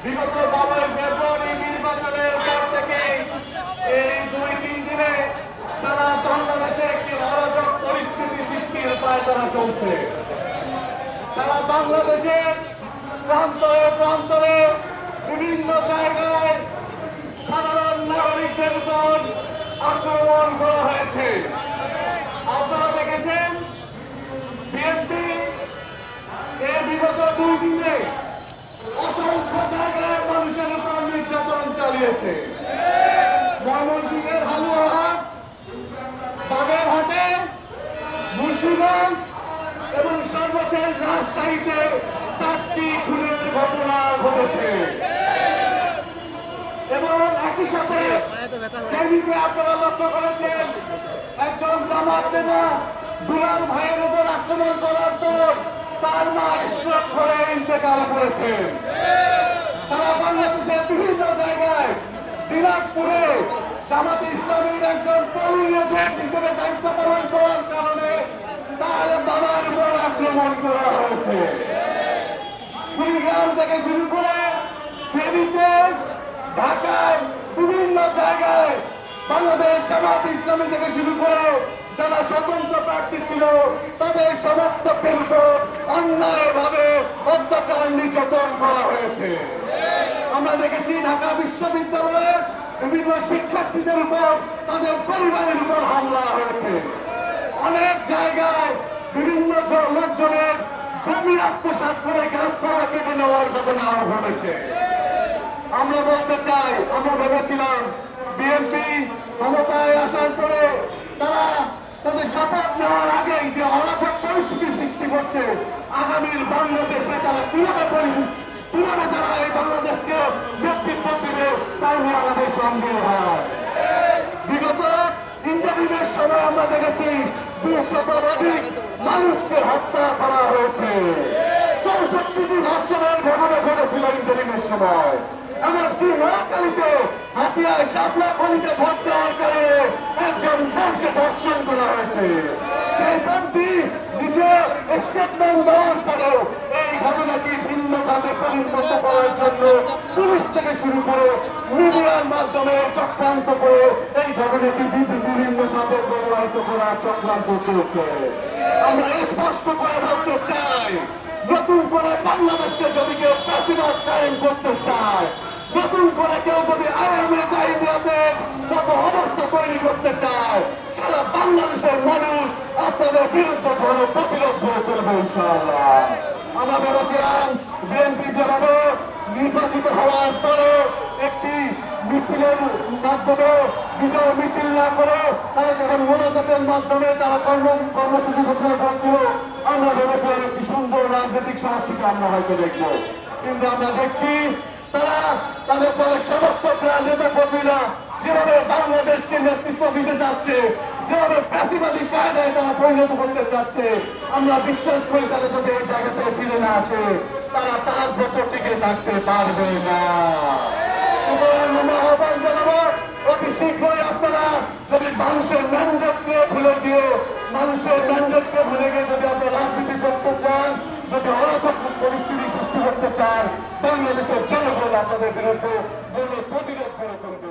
বিগত 12 ফেব্রুয়ারি নির্বাচনের পর থেকে এই 2-3 দিনে সারা বাংলাদেশে একটি অরাজক পরিস্থিতি সৃষ্টির পায়তারা চলছে। সারা বাংলাদেশের প্রান্তরে প্রান্তরে বিভিন্ন জায়গায় সাধারণ নাগরিকদের উপর আক্রমণ করা হয়েছে। আপনারা দেখেছেন বিএনপি বিগত 2 দিনে অসংখ্য জায়গায় মানুষের উপর নির্যাতন চালিয়েছে। ময়মনসিংহের হালুয়াহাট, বাগেরহাটে, মুন্সিগঞ্জ এবং সর্বশেষ রাজশাহীতে 4টি খুনের ঘটনা ঘটেছে। এবং একই সাথে ফেনীতে আপনারা লক্ষ্য করেছেন একজন জামাত নেতা দুলাল ভাইয়ের উপর আক্রমণ করার পর তার মা স্ট্রোক করে ইন্তেকাল করেছেন। সারা বাংলাদেশের বিভিন্ন জায়গায় দিনাজপুরে জামাতে ইসলামীর একজন পোলিং এজেন্ট হিসেবে দায়িত্ব পালন করার কারণে তার বাবার উপর আক্রমণ করা হয়েছে। কুড়িগ্রাম থেকে শুরু করে ফেনীতে, ঢাকায় বিভিন্ন জায়গায় বাংলাদেশ জামাত ইসলামী থেকে শুরু করে যারা স্বতন্ত্র প্রার্থী ছিল তাদের সমর্থকদের উপর অন্যায়ভাবে অত্যাচার নির্যাতন করা হয়েছে। আমরা দেখেছি ঢাকা বিশ্ববিদ্যালয়ের বিভিন্ন শিক্ষার্থীদের উপর তাদের পরিবারের উপর হামলা হয়েছে। অনেক জায়গায় বিভিন্ন লোকজনের জমি আত্মসাৎ করে গাছপালা কেটে নেওয়ার ঘটনাও ঘটেছে। আমরা বলতে চাই, আমরা ভেবেছিলাম বিএনপি ক্ষমতায় আসার পরে তারা তাদের শপথ নেওয়ার আগে যে অরাজক পরিস্থিতি সৃষ্টি করছে, আগামীর বাংলাদেশে তারা কিভাবে তারা এই বাংলাদেশকে নেতৃত্ব দিবে তাই নিয়ে আমাদের সন্দেহ হয়। বিগত ইন্টারভিউয়ের সময় আমরা দেখেছি 200-র অধিক মানুষকে হত্যা করা হয়েছে। 64টি ধর্ষণের ঘটনা ঘটেছিল ইন্টারভিউয়ের সময়। এমনকি নোয়াখালীতে হাতিয়ায় শাপলা গলিতে ভোট দেওয়ার কারণে একজন বোনকে ধর্ষণ করা হয়েছে। সেই বোনটি নিজে স্টেটমেন্ট দেওয়ার পরেও এই ঘটনাটি ভিন্ন ভাবে পরিণত করার জন্য পুলিশ থেকে শুরু করে মিডিয়ার মাধ্যমে চক্রান্ত করে এই ঘটনাটি বিভিন্ন ভাবে প্রবাহিত করার চক্রান্ত চলছে। আমরা স্পষ্ট করে বলতে চাই, নতুন করে বাংলাদেশকে যদি কেউ ফ্যাসিবাদ কায়েম করতে চায়, নতুন করে কেউ যদি আওয়ামী জাহিলিয়াতের মতো অবস্থা তৈরি করতে চায়, সারা বাংলাদেশের মানুষ আপনাদের বিরুদ্ধে কোনো প্রতিরোধ করে চলবে ইনশাআল্লাহ। আমরা ভেবেছিলাম বিএনপি যেভাবে নির্বাচিত হওয়ার পরে একটি মিছিলের মাধ্যমে বিজয় মিছিল না করে তারা যখন মোনাজাতের মাধ্যমে তারা কর্মসূচি ঘোষণা করছিল, আমরা ভেবেছিলাম একটি সুন্দর রাজনৈতিক সংস্কৃতি আমরা হয়তো দেখবো। কিন্তু আমরা দেখছি তারা তাদের দলের সমর্থকরা, নেতা কর্মীরা যেভাবে বাংলাদেশকে নেতৃত্ব দিতে যাচ্ছে, যেভাবে ফ্যাসিবাদী কায়দায় তারা পরিণত করতে চাচ্ছে, আমরা বিশ্বাস করি তারা যদি এই জায়গা থেকে ফিরে না আসে তারা 5 বছর টিকে থাকতে পারবে না। আমরা আহ্বান জানাবো অতি শীঘ্রই আপনারা যদি মানুষের ম্যান্ডেটকে ভুলে গিয়ে যদি আপনারা রাজনীতি করতে চান, যদি অরাজক পরিস্থিতি সৃষ্টি করতে চান, বাংলাদেশের জনগণ আপনাদের বিরুদ্ধে প্রতিরোধ করে করবে।